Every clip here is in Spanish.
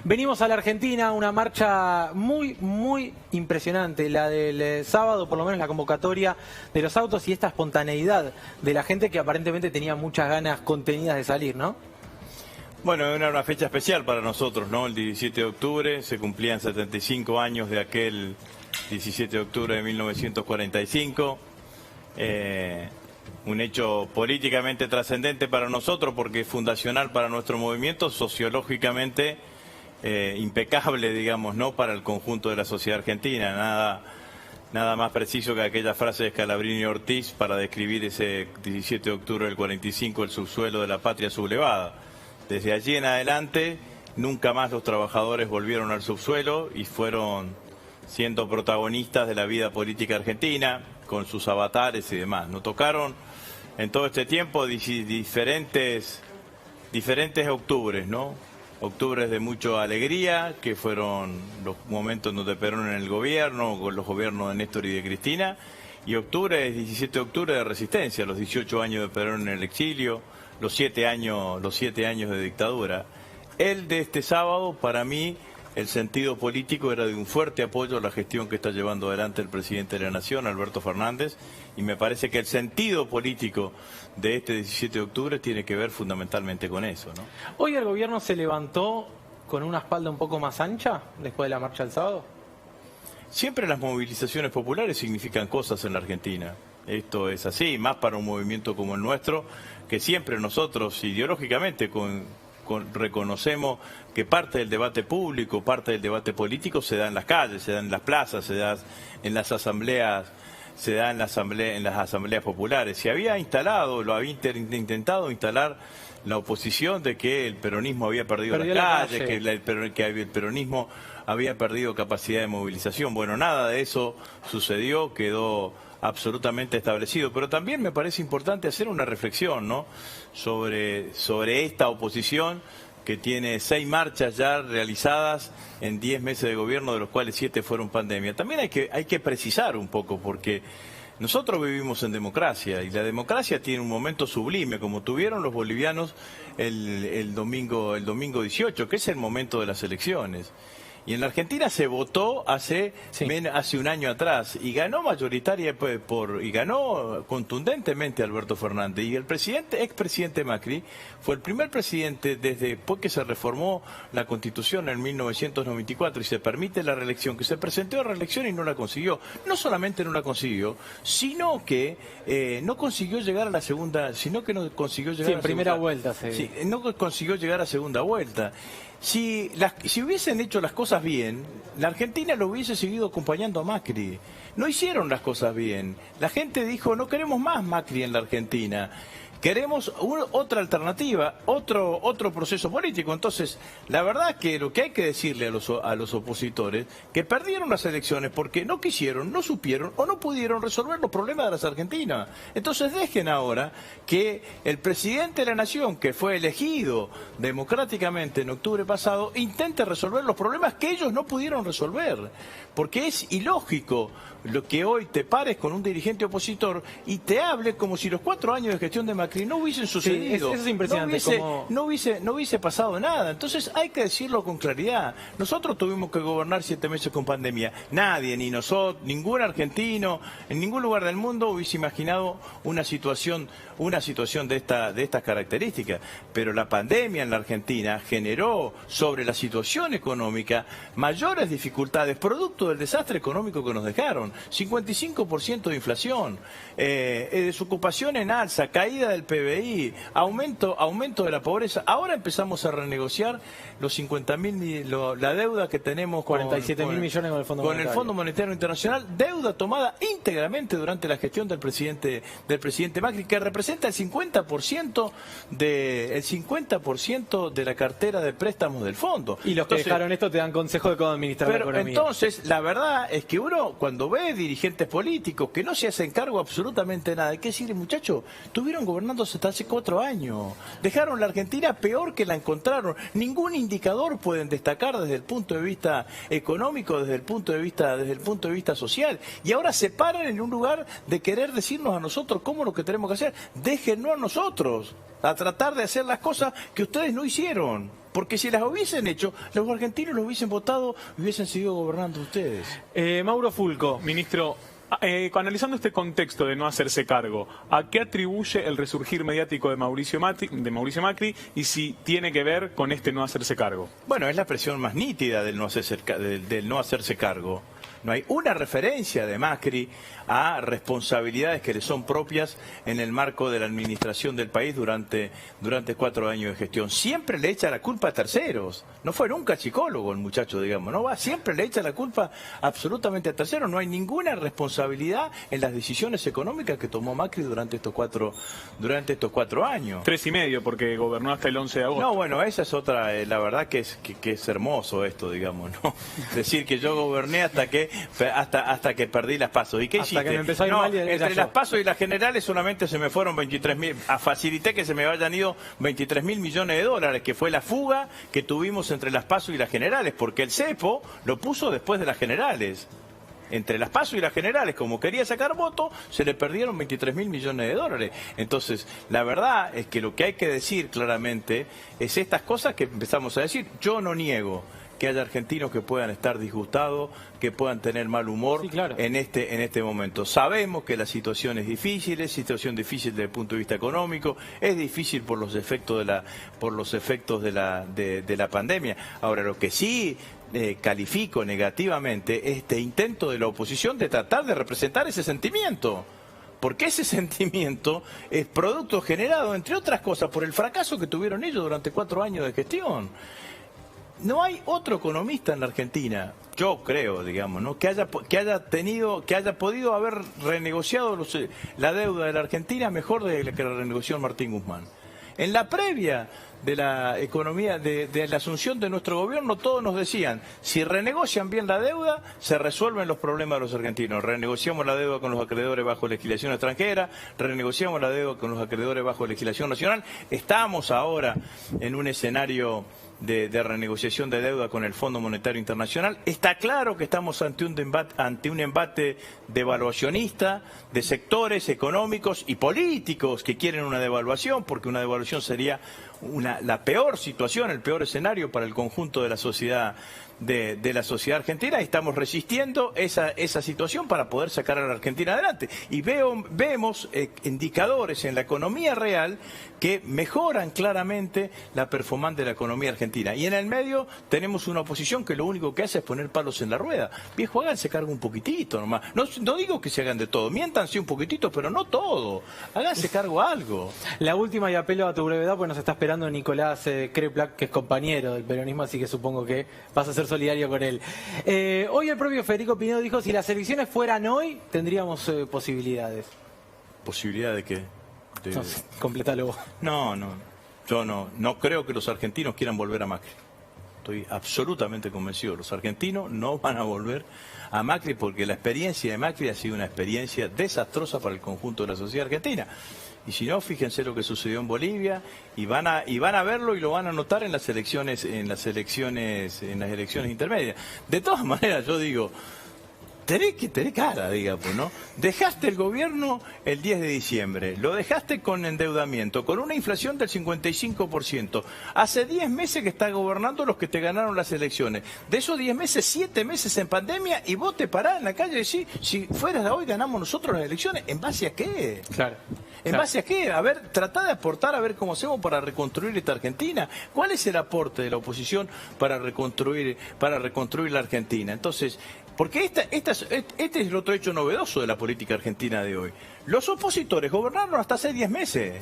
Venimos a la Argentina, una marcha muy impresionante, la del sábado, por lo menos la convocatoria de los autos y esta espontaneidad de la gente que aparentemente tenía muchas ganas contenidas de salir, ¿no? Bueno, era una fecha especial para nosotros, ¿no? El 17 de octubre, se cumplían 75 años de aquel 17 de octubre de 1945. Un hecho políticamente trascendente para nosotros porque es fundacional para nuestro movimiento, sociológicamente impecable, digamos, ¿no? Para el conjunto de la sociedad argentina. Nada más preciso que aquella frase de Scalabrini y Ortiz para describir ese 17 de octubre del 45, el subsuelo de la patria sublevada. Desde allí en adelante, nunca más los trabajadores volvieron al subsuelo y fueron siendo protagonistas de la vida política argentina, con sus avatares y demás. Nos tocaron en todo este tiempo diferentes octubres, ¿no? Octubres de mucha alegría, que fueron los momentos donde Perón en el gobierno, con los gobiernos de Néstor y de Cristina, y octubre, 17 de octubre de resistencia, los 18 años de Perón en el exilio, los 7 años de dictadura. El de este sábado, para mí, el sentido político era de un fuerte apoyo a la gestión que está llevando adelante el presidente de la Nación, Alberto Fernández, y me parece que el sentido político de este 17 de octubre tiene que ver fundamentalmente con eso, ¿no? ¿Hoy el gobierno se levantó con una espalda un poco más ancha después de la marcha del sábado? Siempre las movilizaciones populares significan cosas en la Argentina. Esto es así, más para un movimiento como el nuestro, que siempre nosotros ideológicamente reconocemos que parte del debate público, parte del debate político se da en las calles, se da en las plazas, se da en las asambleas, se da en las asambleas populares. Se había instalado, lo había intentado instalar la oposición de que el peronismo había perdido las calles, que el peronismo había perdido capacidad de movilización. Bueno, nada de eso sucedió, quedó absolutamente establecido, pero también me parece importante hacer una reflexión, ¿no? sobre esta oposición que tiene 6 marchas ya realizadas en 10 meses de gobierno, de los cuales 7 fueron pandemia. También hay que precisar un poco, porque nosotros vivimos en democracia y la democracia tiene un momento sublime, como tuvieron los bolivianos el domingo 18, que es el momento de las elecciones. Y en la Argentina se votó hace un año atrás y ganó y ganó contundentemente Alberto Fernández. Y el expresidente Macri fue el primer presidente desde que se reformó la Constitución en 1994 y se permite la reelección, que se presentó a reelección y no la consiguió. No solamente no la consiguió, sino que no consiguió llegar a la segunda, primera vuelta. No consiguió llegar a segunda vuelta. Si hubiesen hecho las cosas bien, la Argentina lo hubiese seguido acompañando a Macri. No hicieron las cosas bien. La gente dijo, no queremos más Macri en la Argentina. Queremos otra alternativa, otro proceso político. Entonces, la verdad que lo que hay que decirle a los opositores, que perdieron las elecciones porque no quisieron, no supieron o no pudieron resolver los problemas de las argentinas. Entonces dejen ahora que el presidente de la Nación, que fue elegido democráticamente en octubre pasado, intente resolver los problemas que ellos no pudieron resolver. Porque es ilógico lo que hoy te pares con un dirigente opositor y te hable como si los 4 años de gestión de Macri no hubiesen sucedido. Eso es impresionante. No hubiese pasado nada. Entonces hay que decirlo con claridad. Nosotros tuvimos que gobernar 7 meses con pandemia. Nadie, ni nosotros, ningún argentino, en ningún lugar del mundo hubiese imaginado una situación de estas características. Pero la pandemia en la Argentina generó sobre la situación económica mayores dificultades, producto del desastre económico que nos dejaron. 55% de inflación, desocupación en alza, caída del PBI, aumento de la pobreza. Ahora empezamos a renegociar los 50.000, la deuda que tenemos 47.000 millones con el Fondo Monetario Internacional, deuda tomada íntegramente durante la gestión del presidente Macri, que representa el 50% de la cartera de préstamos del fondo. Y los que dejaron esto te dan consejo de cómo administrar la economía. Entonces, la verdad es que uno, cuando ve dirigentes políticos que no se hacen cargo absolutamente de nada, hay que decirle, muchachos, estuvieron gobernando hasta hace 4 años. Dejaron la Argentina peor que la encontraron. Ningún indicador pueden destacar desde el punto de vista económico, desde el punto de vista social. Y ahora se paran en un lugar de querer decirnos a nosotros cómo es lo que tenemos que hacer. Déjennos a nosotros a tratar de hacer las cosas que ustedes no hicieron. Porque si las hubiesen hecho, los argentinos los hubiesen votado y hubiesen seguido gobernando ustedes. Mauro Fulco, ministro, analizando este contexto de no hacerse cargo, ¿a qué atribuye el resurgir mediático de Mauricio Macri y si tiene que ver con este no hacerse cargo? Bueno, es la expresión más nítida del no hacerse cargo. No hay una referencia de Macri a responsabilidades que le son propias en el marco de la administración del país durante 4 años de gestión. Siempre le echa la culpa a terceros. No fue nunca psicólogo el muchacho, digamos. Siempre le echa la culpa absolutamente a terceros. No hay ninguna responsabilidad en las decisiones económicas que tomó Macri durante estos cuatro años. 3,5 porque gobernó hasta el 11 de agosto. No, bueno, esa es otra, la verdad que es hermoso esto, digamos, ¿no? Decir que yo goberné hasta que perdí las PASO. ¿Y qué hiciste? Que me empezó a ir mal entre las PASO y las generales solamente se me fueron 23.000. Facilité que se me hayan ido 23.000 millones de dólares, que fue la fuga que tuvimos entre las PASO y las generales, porque el cepo lo puso después de las generales. Entre las PASO y las generales, como quería sacar votos, se le perdieron 23.000 millones de dólares. Entonces, la verdad es que lo que hay que decir claramente es estas cosas que empezamos a decir. Yo no niego que haya argentinos que puedan estar disgustados, que puedan tener mal humor, sí, claro, en este momento. Sabemos que la situación es difícil, desde el punto de vista económico, es difícil por los efectos de la pandemia. Ahora, lo que sí califico negativamente este intento de la oposición de tratar de representar ese sentimiento. Porque ese sentimiento es producto generado, entre otras cosas, por el fracaso que tuvieron ellos durante 4 años de gestión. No hay otro economista en la Argentina, yo creo, digamos, ¿no?, que haya podido haber renegociado la deuda de la Argentina mejor de la que la renegoció Martín Guzmán. En la previa de la economía, de la asunción de nuestro gobierno, todos nos decían, si renegocian bien la deuda, se resuelven los problemas de los argentinos. Renegociamos la deuda con los acreedores bajo legislación extranjera, renegociamos la deuda con los acreedores bajo legislación nacional. Estamos ahora en un escenario de renegociación de deuda con el Fondo Monetario Internacional. Está claro que estamos ante un embate devaluacionista de sectores económicos y políticos que quieren una devaluación, porque una devaluación sería la peor situación, el peor escenario para el conjunto de la sociedad argentina, y estamos resistiendo esa situación para poder sacar a la Argentina adelante. Y vemos indicadores en la economía real que mejoran claramente la performance de la economía argentina. Y en el medio tenemos una oposición que lo único que hace es poner palos en la rueda. Viejo, háganse cargo un poquitito nomás. No digo que se hagan de todo, miéntanse un poquitito, pero no todo. Háganse cargo algo. La última, y apelo a tu brevedad, pues nos está esperando Nicolás Kreplak, que es compañero del peronismo, así que supongo que vas a ser solidario con él. Hoy el propio Federico Pinedo dijo, si las elecciones fueran hoy, tendríamos posibilidades. ¿Posibilidad de qué? No sé, complétalo vos. No, yo no creo que los argentinos quieran volver a Macri. Estoy absolutamente convencido. Los argentinos no van a volver a Macri porque la experiencia de Macri ha sido una experiencia desastrosa para el conjunto de la sociedad argentina. Y si no, fíjense lo que sucedió en Bolivia y van a verlo y lo van a notar en las elecciones intermedias. De todas maneras, yo digo, tenés cara, digamos, ¿no? Dejaste el gobierno el 10 de diciembre, lo dejaste con endeudamiento, con una inflación del 55%. Hace 10 meses que estás gobernando los que te ganaron las elecciones. De esos 10 meses, 7 meses en pandemia, y vos te parás en la calle y decís, si fueras de hoy ganamos nosotros las elecciones, ¿en base a qué? Claro. ¿En base a qué? A ver, tratá de aportar a ver cómo hacemos para reconstruir esta Argentina. ¿Cuál es el aporte de la oposición para reconstruir la Argentina? Entonces, porque este es el otro hecho novedoso de la política argentina de hoy. Los opositores gobernaron hasta hace 10 meses.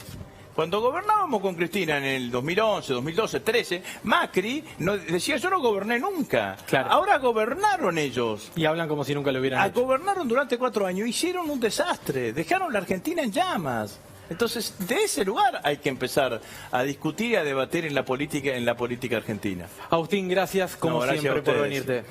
Cuando gobernábamos con Cristina en el 2011, 2012, 13, Macri decía, yo no goberné nunca. Claro. Ahora gobernaron ellos. Y hablan como si nunca lo hubieran hecho. Gobernaron durante 4 años, hicieron un desastre, dejaron la Argentina en llamas. Entonces, de ese lugar hay que empezar a discutir y a debatir en la política argentina. Agustín, gracias como gracias siempre a ustedes. por venirte.